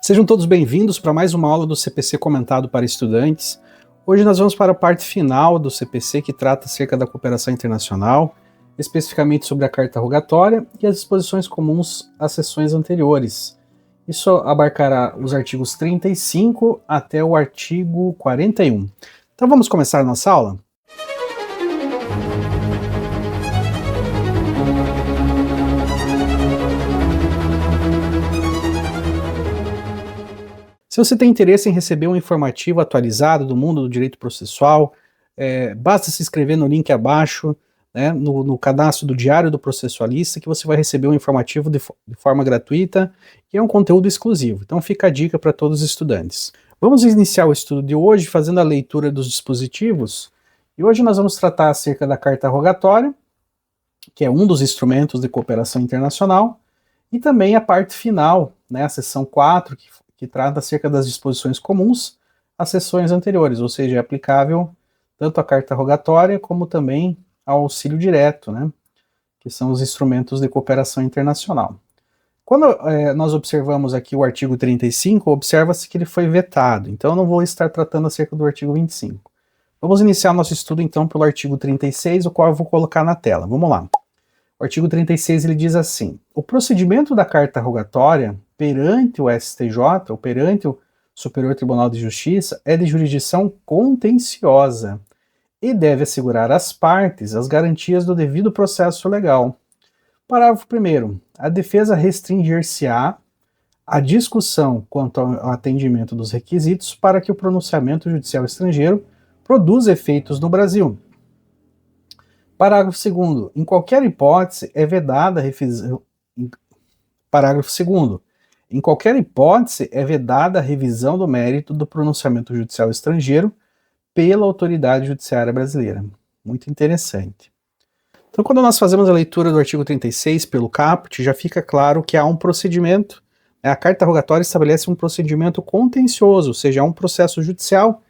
Sejam todos bem-vindos para mais uma aula do CPC comentado para estudantes. Hoje nós vamos para a parte final do CPC que trata acerca da cooperação internacional, especificamente sobre a Carta Rogatória e as disposições comuns às sessões anteriores. Isso abarcará os artigos 35 até o artigo 41. Então vamos começar a nossa aula? Se você tem interesse em receber um informativo atualizado do mundo do direito processual, basta se inscrever no link abaixo, né, no cadastro do Diário do Processualista, que você vai receber um informativo de forma gratuita e é um conteúdo exclusivo. Então fica a dica para todos os estudantes. Vamos iniciar o estudo de hoje fazendo a leitura dos dispositivos. E hoje nós vamos tratar acerca da Carta Rogatória, que é um dos instrumentos de cooperação internacional, e também a parte final, né, a seção 4, que trata acerca das disposições comuns às sessões anteriores, ou seja, é aplicável tanto à Carta Rogatória como também ao auxílio direto, né, que são os instrumentos de cooperação internacional. Quando nós observamos aqui o artigo 35, observa-se que ele foi vetado, então eu não vou estar tratando acerca do artigo 25. Vamos iniciar nosso estudo então pelo artigo 36, o qual eu vou colocar na tela. Vamos lá. O artigo 36 ele diz assim: o procedimento da Carta Rogatória perante o STJ, ou perante o Superior Tribunal de Justiça, é de jurisdição contenciosa e deve assegurar às partes as garantias do devido processo legal. Parágrafo 1º. A defesa restringir-se-á a discussão quanto ao atendimento dos requisitos para que o pronunciamento judicial estrangeiro produza efeitos no Brasil. Parágrafo 2º. Em qualquer hipótese é vedada a revisão. Parágrafo 2º. Em qualquer hipótese é vedada a revisão do mérito do pronunciamento judicial estrangeiro pela autoridade judiciária brasileira. Muito interessante. Então, quando nós fazemos a leitura do artigo 36 pelo caput, já fica claro que há um procedimento. A Carta Rogatória estabelece um procedimento contencioso, ou seja, há um processo judicial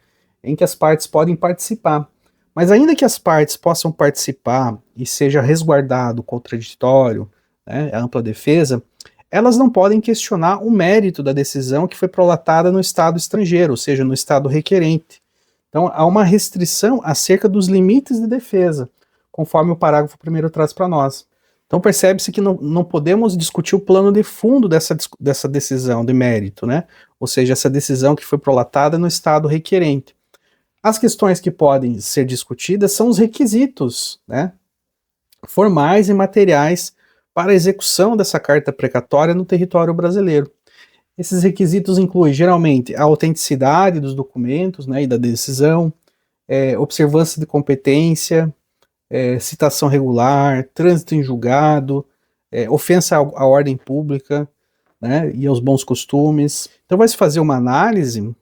em que as partes podem participar. Mas ainda que as partes possam participar e seja resguardado o contraditório, né, a ampla defesa, elas não podem questionar o mérito da decisão que foi prolatada no Estado estrangeiro, ou seja, no Estado requerente. Então, há uma restrição acerca dos limites de defesa, conforme o parágrafo 1º traz para nós. Então, percebe-se que não podemos discutir o plano de fundo dessa decisão de mérito, né? Ou seja, essa decisão que foi prolatada no Estado requerente. As questões que podem ser discutidas são os requisitos, né, formais e materiais para a execução dessa carta precatória no território brasileiro. Esses requisitos incluem, geralmente, a autenticidade dos documentos, né, e da decisão, observância de competência, citação regular, trânsito em julgado, ofensa à ordem pública, né, e aos bons costumes. Então vai se fazer uma análise,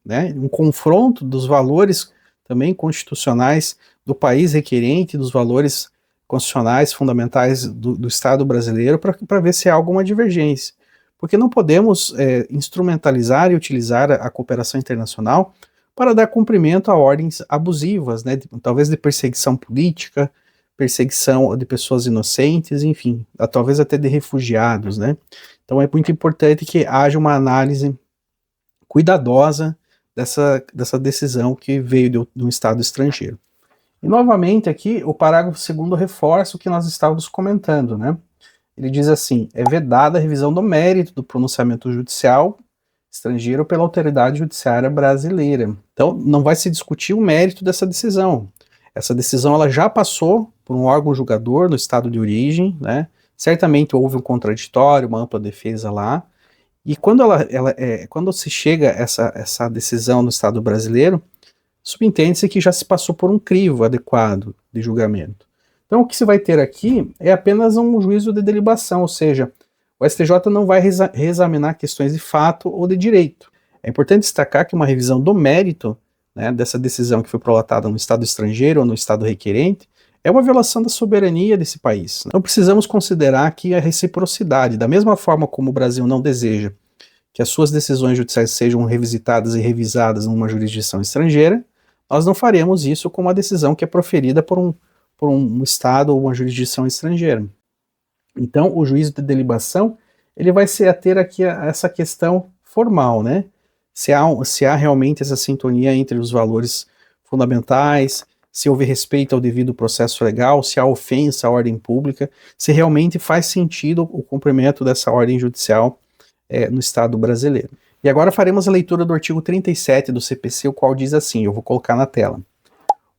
né, um confronto dos valores também constitucionais do país requerente, dos valores constitucionais fundamentais do Estado brasileiro, para ver se há alguma divergência. Porque não podemos instrumentalizar e utilizar a cooperação internacional para dar cumprimento a ordens abusivas, né, talvez de perseguição política, perseguição de pessoas inocentes, enfim, talvez até de refugiados, né. Então é muito importante que haja uma análise cuidadosa dessa decisão que veio de um Estado estrangeiro. E novamente aqui o parágrafo 2º reforça o que nós estávamos comentando, né? Ele diz assim: é vedada a revisão do mérito do pronunciamento judicial estrangeiro pela autoridade judiciária brasileira. Então não vai se discutir o mérito dessa decisão. Essa decisão ela já passou por um órgão julgador no estado de origem, né? Certamente houve um contraditório, uma ampla defesa lá. E quando quando se chega essa decisão no Estado brasileiro, subentende-se que já se passou por um crivo adequado de julgamento. Então o que se vai ter aqui é apenas um juízo de delibação, ou seja, o STJ não vai reexaminar questões de fato ou de direito. É importante destacar que uma revisão do mérito, né, dessa decisão que foi prolatada no Estado estrangeiro ou no Estado requerente é uma violação da soberania desse país. Então precisamos considerar aqui a reciprocidade. Da mesma forma como o Brasil não deseja que as suas decisões judiciais sejam revisitadas e revisadas numa jurisdição estrangeira, nós não faremos isso com uma decisão que é proferida por um Estado ou uma jurisdição estrangeira. Então, o juízo de delibação ele vai se ater aqui a essa questão formal, né? Se há realmente essa sintonia entre os valores fundamentais, se houve respeito ao devido processo legal, se há ofensa à ordem pública, se realmente faz sentido o cumprimento dessa ordem judicial no Estado brasileiro. E agora faremos a leitura do artigo 37 do CPC, o qual diz assim, eu vou colocar na tela.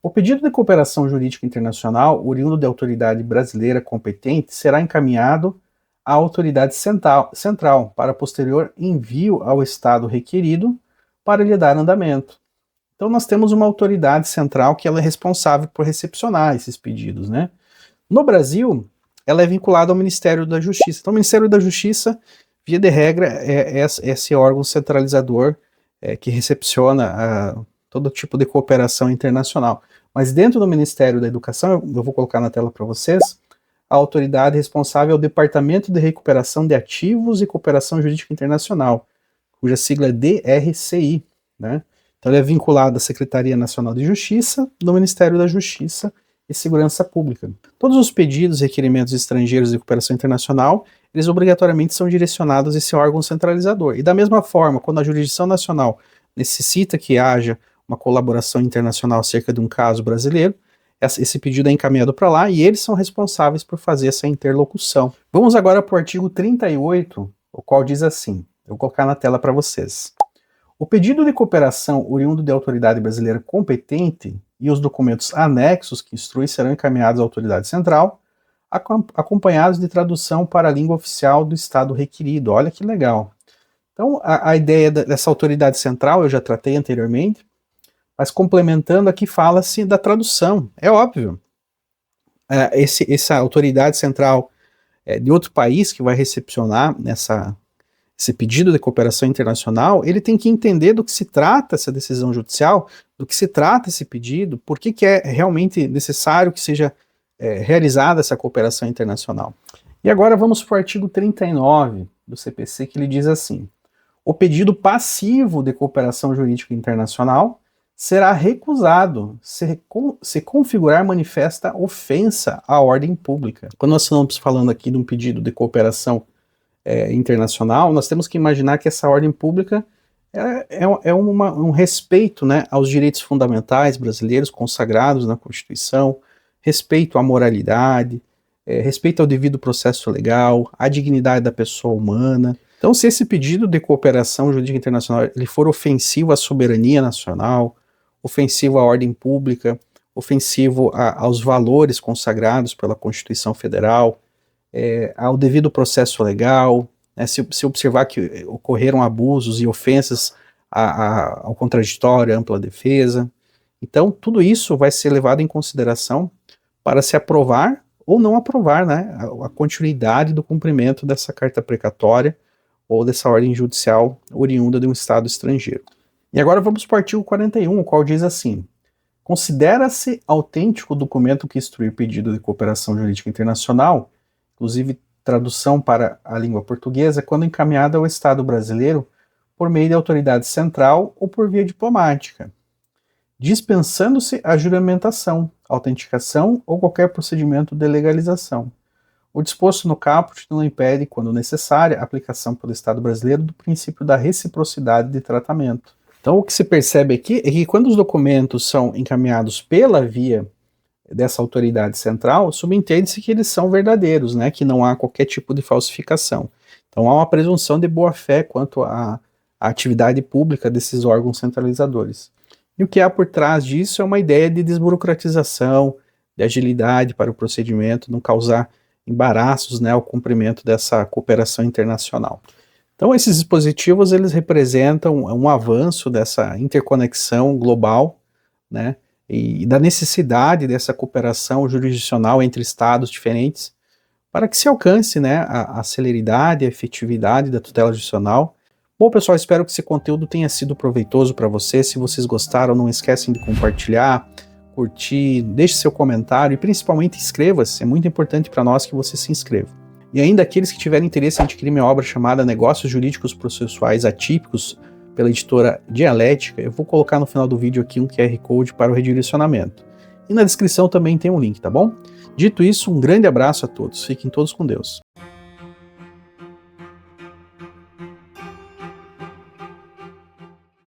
O pedido de cooperação jurídica internacional, oriundo da autoridade brasileira competente, será encaminhado à autoridade central para posterior envio ao Estado requerido para lhe dar andamento. Então nós temos uma autoridade central que ela é responsável por recepcionar esses pedidos, né? No Brasil, ela é vinculada ao Ministério da Justiça. Então o Ministério da Justiça, via de regra, é esse órgão centralizador que recepciona todo tipo de cooperação internacional. Mas dentro do Ministério da Educação, eu vou colocar na tela para vocês, a autoridade responsável é o Departamento de Recuperação de Ativos e Cooperação Jurídica Internacional, cuja sigla é DRCI, né? Então ele é vinculado à Secretaria Nacional de Justiça, do Ministério da Justiça e Segurança Pública. Todos os pedidos e requerimentos estrangeiros de cooperação internacional, eles obrigatoriamente são direcionados a esse órgão centralizador. E da mesma forma, quando a jurisdição nacional necessita que haja uma colaboração internacional acerca de um caso brasileiro, esse pedido é encaminhado para lá e eles são responsáveis por fazer essa interlocução. Vamos agora para o artigo 38, o qual diz assim, eu vou colocar na tela para vocês. O pedido de cooperação oriundo de autoridade brasileira competente e os documentos anexos que instrui serão encaminhados à autoridade central, acompanhados de tradução para a língua oficial do Estado requerido. Olha que legal. Então, a ideia dessa autoridade central eu já tratei anteriormente, mas complementando aqui fala-se da tradução. É óbvio, essa autoridade central de outro país que vai recepcionar esse pedido de cooperação internacional, ele tem que entender do que se trata essa decisão judicial, do que se trata esse pedido, por que é realmente necessário que seja realizada essa cooperação internacional. E agora vamos para o artigo 39 do CPC, que ele diz assim, o pedido passivo de cooperação jurídica internacional será recusado se configurar manifesta ofensa à ordem pública. Quando nós estamos falando aqui de um pedido de cooperação internacional, nós temos que imaginar que essa ordem pública é um respeito, né, aos direitos fundamentais brasileiros consagrados na Constituição, respeito à moralidade, respeito ao devido processo legal, à dignidade da pessoa humana. Então, se esse pedido de cooperação jurídica internacional ele for ofensivo à soberania nacional, ofensivo à ordem pública, ofensivo aos valores consagrados pela Constituição Federal, ao devido processo legal, né, se observar que ocorreram abusos e ofensas ao contraditório, à ampla defesa. Então, tudo isso vai ser levado em consideração para se aprovar ou não aprovar, né, a continuidade do cumprimento dessa carta precatória ou dessa ordem judicial oriunda de um Estado estrangeiro. E agora vamos para o artigo 41, o qual diz assim, considera-se autêntico o documento que instrui o pedido de cooperação jurídica internacional, inclusive tradução para a língua portuguesa, quando encaminhada ao Estado brasileiro por meio de autoridade central ou por via diplomática, dispensando-se a juramentação, autenticação ou qualquer procedimento de legalização. O disposto no caput não impede, quando necessária, a aplicação pelo Estado brasileiro do princípio da reciprocidade de tratamento. Então, o que se percebe aqui é que quando os documentos são encaminhados pela via dessa autoridade central, subentende-se que eles são verdadeiros, né, que não há qualquer tipo de falsificação. Então, há uma presunção de boa-fé quanto à atividade pública desses órgãos centralizadores. E o que há por trás disso é uma ideia de desburocratização, de agilidade para o procedimento, não causar embaraços, né, ao cumprimento dessa cooperação internacional. Então esses dispositivos eles representam um avanço dessa interconexão global, né, e da necessidade dessa cooperação jurisdicional entre estados diferentes para que se alcance, né, a celeridade, a efetividade da tutela judicial. Bom, pessoal, espero que esse conteúdo tenha sido proveitoso para vocês. Se vocês gostaram, não esquecem de compartilhar, curtir, deixe seu comentário e principalmente inscreva-se. É muito importante para nós que você se inscreva. E ainda aqueles que tiverem interesse em adquirir minha obra chamada Negócios Jurídicos Processuais Atípicos, pela editora Dialética, eu vou colocar no final do vídeo aqui um QR Code para o redirecionamento. E na descrição também tem um link, tá bom? Dito isso, um grande abraço a todos. Fiquem todos com Deus.